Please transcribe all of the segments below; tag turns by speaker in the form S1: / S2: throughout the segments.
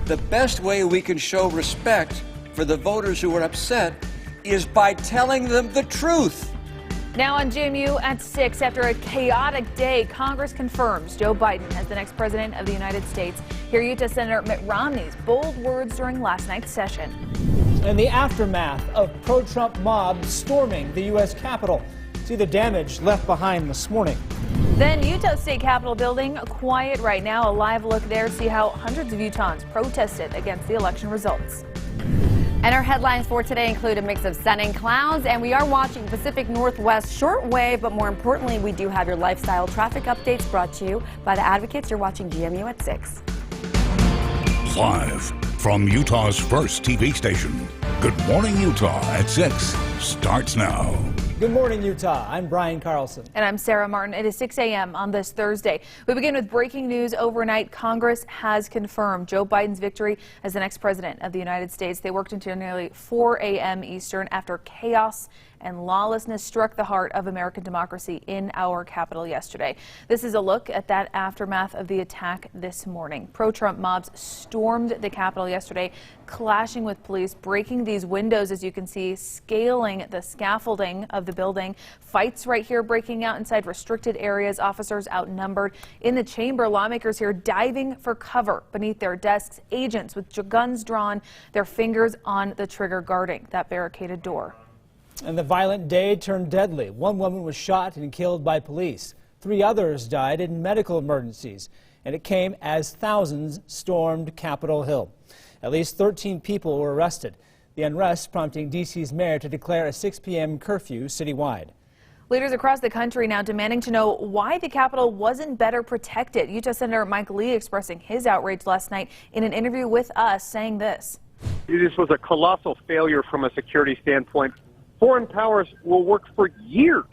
S1: The best way we can show respect for the voters who are upset is by telling them the truth.
S2: Now on GMU at 6, after a chaotic day, Congress confirms Joe Biden as the next president of the United States. Hear Utah Senator Mitt Romney's bold words during last night's session.
S3: In the aftermath of pro-Trump mobs storming the U.S. Capitol. See the damage left behind this morning.
S2: Then Utah State Capitol building quiet right now. A live look there. See how hundreds of Utahns protested against the election results.
S4: And our headlines for today include a mix of sun and clouds, and we are watching Pacific Northwest shortwave, but more importantly, we do have your lifestyle traffic updates brought to you by the Advocates. You're watching GMU at 6.
S5: Live from Utah's first TV station, Good Morning Utah at 6 starts now.
S3: Good morning, Utah. I'm Brian Carlson.
S2: And I'm Sarah Martin. It is 6 a.m. on this Thursday. We begin with breaking news overnight. Congress has confirmed Joe Biden's victory as the next president of the United States. They worked until nearly 4 a.m. Eastern after chaos and lawlessness struck the heart of American democracy in our capital yesterday. This is a look at that aftermath of the attack this morning. Pro-Trump mobs stormed the Capitol yesterday, clashing with police, breaking these windows, as you can see, scaling the scaffolding of the building. Fights right here breaking out inside restricted areas, officers outnumbered. In the chamber, lawmakers here diving for cover beneath their desks, agents with guns drawn, their fingers on the trigger guarding that barricaded door.
S3: And the violent day turned deadly. One woman was shot and killed by police. 3 others died in medical emergencies. And it came as thousands stormed Capitol Hill. At least 13 people were arrested. The unrest prompting D.C.'s mayor to declare a 6 p.m. curfew citywide.
S2: Leaders across the country now demanding to know why the Capitol wasn't better protected. Utah Senator Mike Lee expressing his outrage last night in an interview with us, saying this.
S6: This was a colossal failure from a security standpoint. Foreign powers will work for years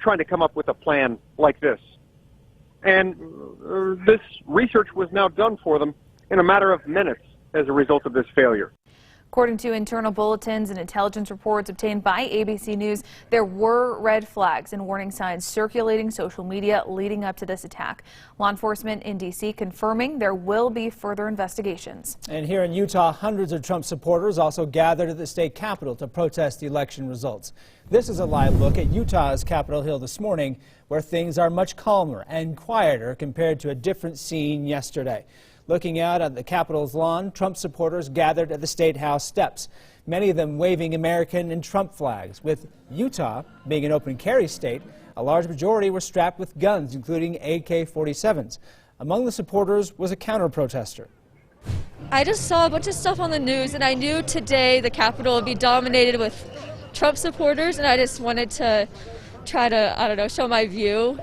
S6: trying to come up with a plan like this. And this research was now done for them in a matter of minutes as a result of this failure.
S2: According to internal bulletins and intelligence reports obtained by ABC News, there were red flags and warning signs circulating social media leading up to this attack. Law enforcement in D.C. confirming there will be further investigations.
S3: And here in Utah, hundreds of Trump supporters also gathered at the state capitol to protest the election results. This is a live look at Utah's Capitol Hill this morning, where things are much calmer and quieter compared to a different scene yesterday. Looking out at the Capitol's lawn, Trump supporters gathered at the State House steps, many of them waving American and Trump flags. With Utah being an open carry state, a large majority were strapped with guns, including AK-47s. Among the supporters was a counter-protester.
S7: I just saw a bunch of stuff on the news, and I knew today the Capitol would be dominated with Trump supporters, and I just wanted to try to, I don't know, show my view.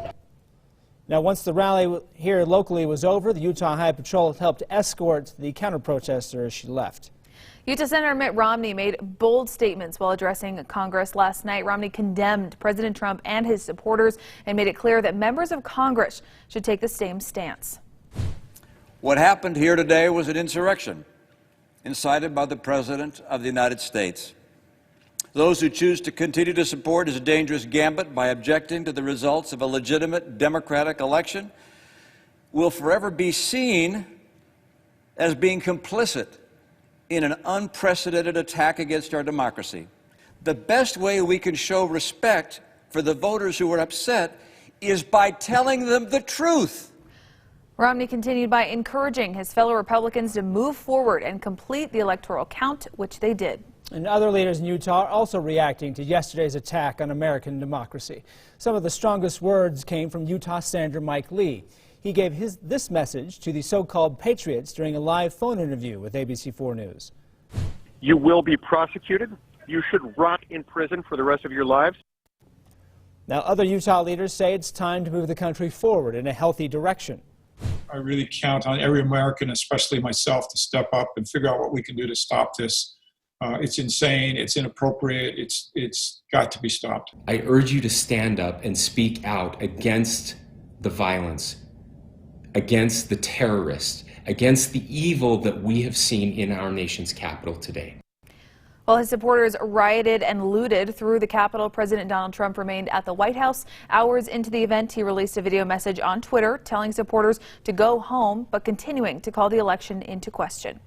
S3: Now, once the rally here locally was over, the Utah Highway Patrol helped escort the counter-protester as she left.
S2: Utah Senator Mitt Romney made bold statements while addressing Congress last night. Romney condemned President Trump and his supporters and made it clear that members of Congress should take the same stance.
S1: What happened here today was an insurrection incited by the President of the United States. Those who choose to continue to support his dangerous gambit by objecting to the results of a legitimate democratic election will forever be seen as being complicit in an unprecedented attack against our democracy. The best way we can show respect for the voters who are upset is by telling them the truth.
S2: Romney continued by encouraging his fellow Republicans to move forward and complete the electoral count, which they did.
S3: And other leaders in Utah are also reacting to yesterday's attack on American democracy. Some of the strongest words came from Utah Senator Mike Lee. He gave this message to the so-called patriots during a live phone interview with ABC4 News.
S6: You will be prosecuted. You should rot in prison for the rest of your lives.
S3: Now, other Utah leaders say it's time to move the country forward in a healthy direction.
S8: I really count on every American, especially myself, to step up and figure out what we can do to stop this. It's insane, it's inappropriate, it's got to be stopped.
S9: I urge you to stand up and speak out against the violence, against the terrorists, against the evil that we have seen in our nation's capital today.
S2: While his supporters rioted and looted through the Capitol, President Donald Trump remained at the White House. Hours into the event, he released a video message on Twitter telling supporters to go home, but continuing to call the election into question.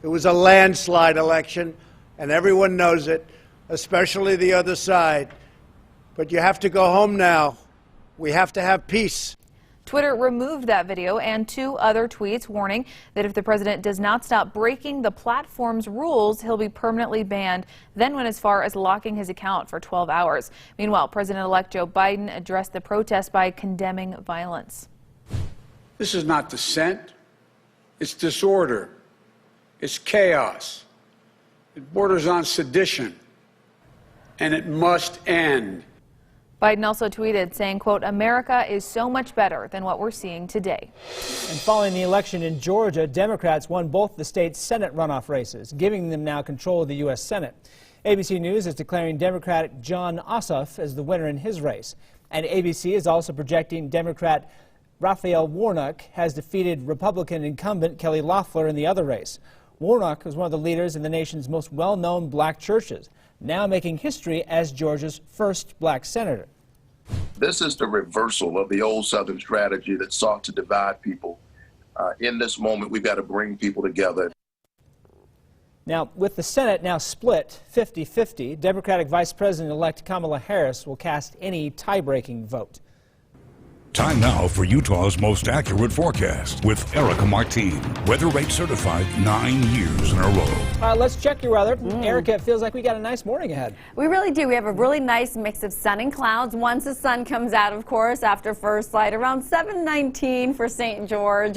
S10: It was a landslide election, and everyone knows it, especially the other side. But you have to go home now. We have to have peace.
S2: Twitter removed that video and 2 other tweets warning that if the president does not stop breaking the platform's rules, he'll be permanently banned, then went as far as locking his account for 12 hours. Meanwhile, President-elect Joe Biden addressed the protest by condemning violence.
S11: This is not dissent. It's disorder. It's chaos. It borders on sedition. And it must end.
S2: Biden also tweeted saying, quote, "America is so much better than what we're seeing today."
S3: And following the election in Georgia, Democrats won both the state's Senate runoff races, giving them now control of the U.S. Senate. ABC News is declaring Democrat Jon Ossoff as the winner in his race. And ABC is also projecting Democrat Raphael Warnock has defeated Republican incumbent Kelly Loeffler in the other race. Warnock was one of the leaders in the nation's most well-known black churches, now making history as Georgia's first black senator.
S12: This is the reversal of the old Southern strategy that sought to divide people. In this moment, we've got to bring people together.
S3: Now, with the Senate now split 50-50, Democratic Vice President-elect Kamala Harris will cast any tie-breaking vote.
S5: Time now for Utah's most accurate forecast with Erica Martin. Weather rate certified 9 years in a row.
S3: Let's check your weather. Erica, it feels like we got a nice morning ahead.
S4: We really do. We have a really nice mix of sun and clouds. Once the sun comes out, of course, after first light, around 7:19 for St. George.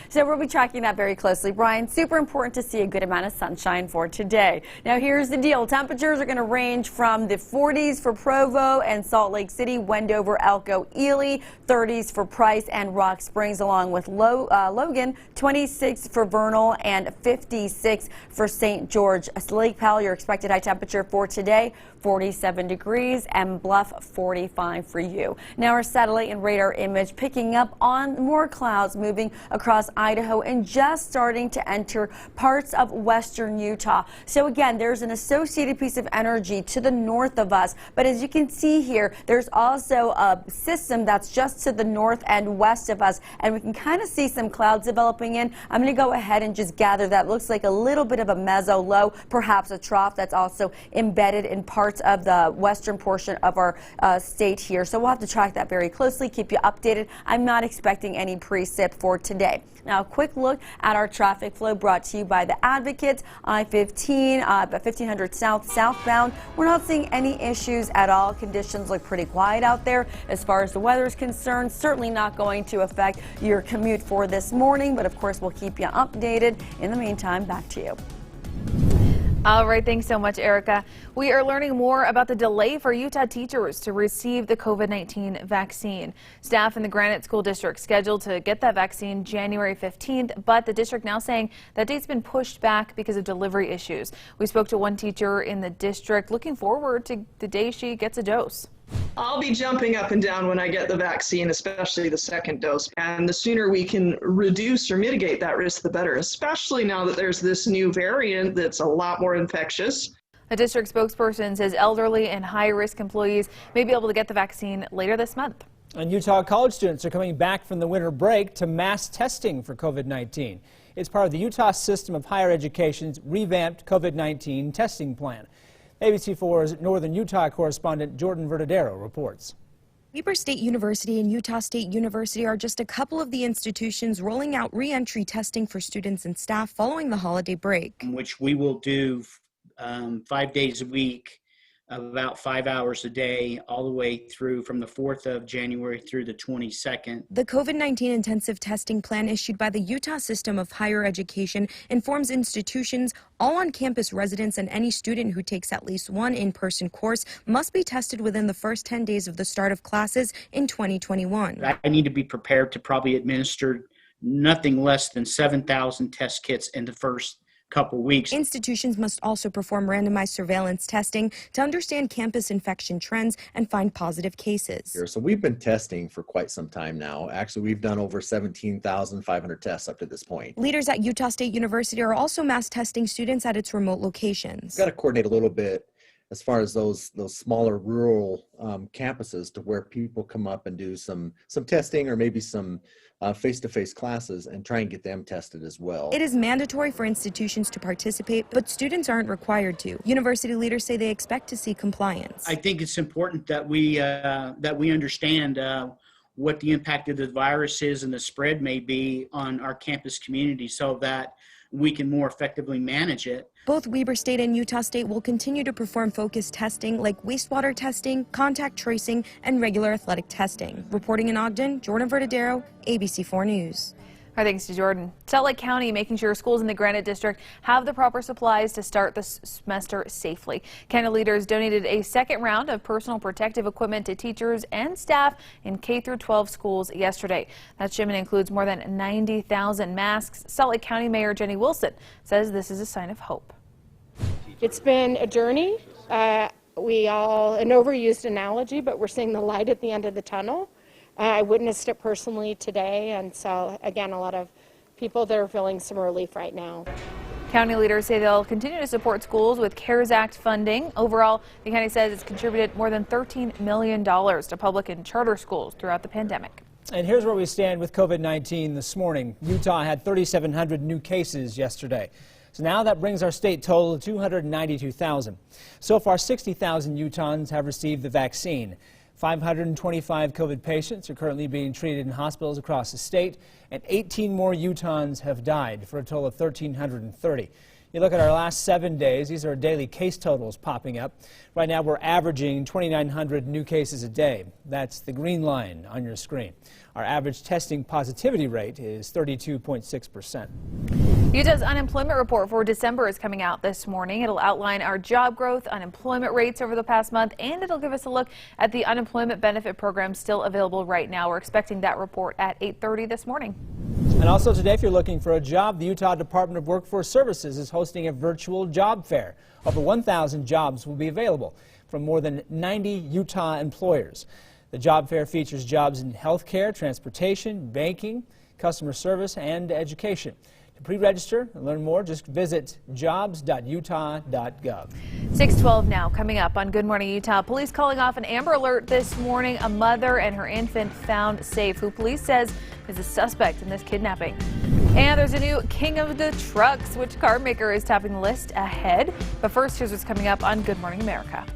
S4: So we'll be tracking that very closely. Brian, super important to see a good amount of sunshine for today. Now, here's the deal. Temperatures are going to range from the 40s for Provo and Salt Lake City, Wendover, Elko, Ely, 30s for Price and Rock Springs, along with Logan, 26 for Vernal and 56 for St. George. Lake Powell, your expected high temperature for today, 47 degrees, and Bluff, 45 for you. Now our satellite and radar image picking up on more clouds moving across Idaho and just starting to enter parts of western Utah. So again, there's an associated piece of energy to the north of us, but as you can see here, there's also a system that's just to the north and west of us, and we can kind of see some clouds developing in. I'm going to go ahead and just gather that. Looks like a little bit of a meso low, perhaps a trough that's also embedded in parts of the western portion of our state here. So we'll have to track that very closely, keep you updated. I'm not expecting any precip for today. Now, a quick look at our traffic flow brought to you by the Advocates. I-15, 1500 southbound. We're not seeing any issues at all. Conditions look pretty quiet out there. As far as the weather is concerned, certainly not going to affect your commute for this morning, but of course we'll keep you updated. In the meantime, back to you.
S2: All right, thanks so much, Erica. We are learning more about the delay for Utah teachers to receive the COVID-19 vaccine. Staff in the Granite School District scheduled to get that vaccine January 15th, but the district now saying that date's been pushed back because of delivery issues. We spoke to one teacher in the district looking forward to the day she gets a dose.
S13: I'll be jumping up and down when I get the vaccine, especially the second dose. And the sooner we can reduce or mitigate that risk, the better, especially now that there's this new variant that's a lot more infectious.
S2: A district spokesperson says elderly and high-risk employees may be able to get the vaccine later this month.
S3: And Utah college students are coming back from the winter break to mass testing for COVID-19. It's part of the Utah System of Higher Education's revamped COVID-19 testing plan. ABC4's Northern Utah correspondent Jordan Verdadero reports.
S14: Weber State University and Utah State University are just a couple of the institutions rolling out re-entry testing for students and staff following the holiday break.
S15: Which we will do 5 days a week, about 5 hours a day, all the way through from the 4th of January through the 22nd.
S14: The COVID-19 intensive testing plan issued by the Utah System of Higher Education informs institutions, all on-campus residents, and any student who takes at least one in-person course must be tested within the first 10 days of the start of classes in 2021.
S15: I need to be prepared to probably administer nothing less than 7,000 test kits in the first couple weeks.
S14: Institutions must also perform randomized surveillance testing to understand campus infection trends and find positive cases.
S16: So we've been testing for quite some time now. Actually, we've done over 17,500 tests up to this point.
S14: Leaders at Utah State University are also mass testing students at its remote locations.
S16: We've got to coordinate a little bit as far as those smaller rural campuses to where people come up and do some testing or maybe some face-to-face classes and try and get them tested as well.
S14: It is mandatory for institutions to participate, but students aren't required to. University leaders say they expect to see compliance.
S15: I think it's important that we understand what the impact of the virus is and the spread may be on our campus community so that we can more effectively manage it.
S14: Both Weber State and Utah State will continue to perform focused testing like wastewater testing, contact tracing, and regular athletic testing. Reporting in Ogden, Jordan Verdadero, ABC4 News.
S2: Our thanks to Jordan. Salt Lake County making sure schools in the Granite District have the proper supplies to start the semester safely. County leaders donated a second round of personal protective equipment to teachers and staff in K-12 schools yesterday. That shipment includes more than 90,000 masks. Salt Lake County Mayor Jenny Wilson says this is a sign of hope.
S17: It's been a journey. An overused analogy, but we're seeing the light at the end of the tunnel. I witnessed it personally today, and so again, a lot of people that are feeling some relief right now.
S2: County leaders say they'll continue to support schools with CARES Act funding. Overall, the county says it's contributed more than $13 million to public and charter schools throughout the pandemic.
S3: And here's where we stand with COVID-19 this morning. Utah had 3,700 new cases yesterday. So now that brings our state total to 292,000. So far, 60,000 Utahns have received the vaccine. 525 COVID patients are currently being treated in hospitals across the state, and 18 more Utahns have died for a total of 1,330. You look at our last 7 days, these are daily case totals popping up. Right now we're averaging 2,900 new cases a day. That's the green line on your screen. Our average testing positivity rate is 32.6%.
S2: Utah's unemployment report for December is coming out this morning. It'll outline our job growth, unemployment rates over the past month, and it'll give us a look at the unemployment benefit program still available right now. We're expecting that report at 8:30 this morning.
S3: And also today, if you're looking for a job, the Utah Department of Workforce Services is hosting a virtual job fair. Over 1,000 jobs will be available from more than 90 Utah employers. The job fair features jobs in healthcare, transportation, banking, customer service, and education. To pre-register and learn more, just visit jobs.utah.gov.
S2: 6:12 now, coming up on Good Morning Utah. Police calling off an Amber Alert this morning. A mother and her infant found safe, who police says is a suspect in this kidnapping. And there's a new king of the trucks. Which car maker is topping the list ahead? But first, here's what's coming up on Good Morning America.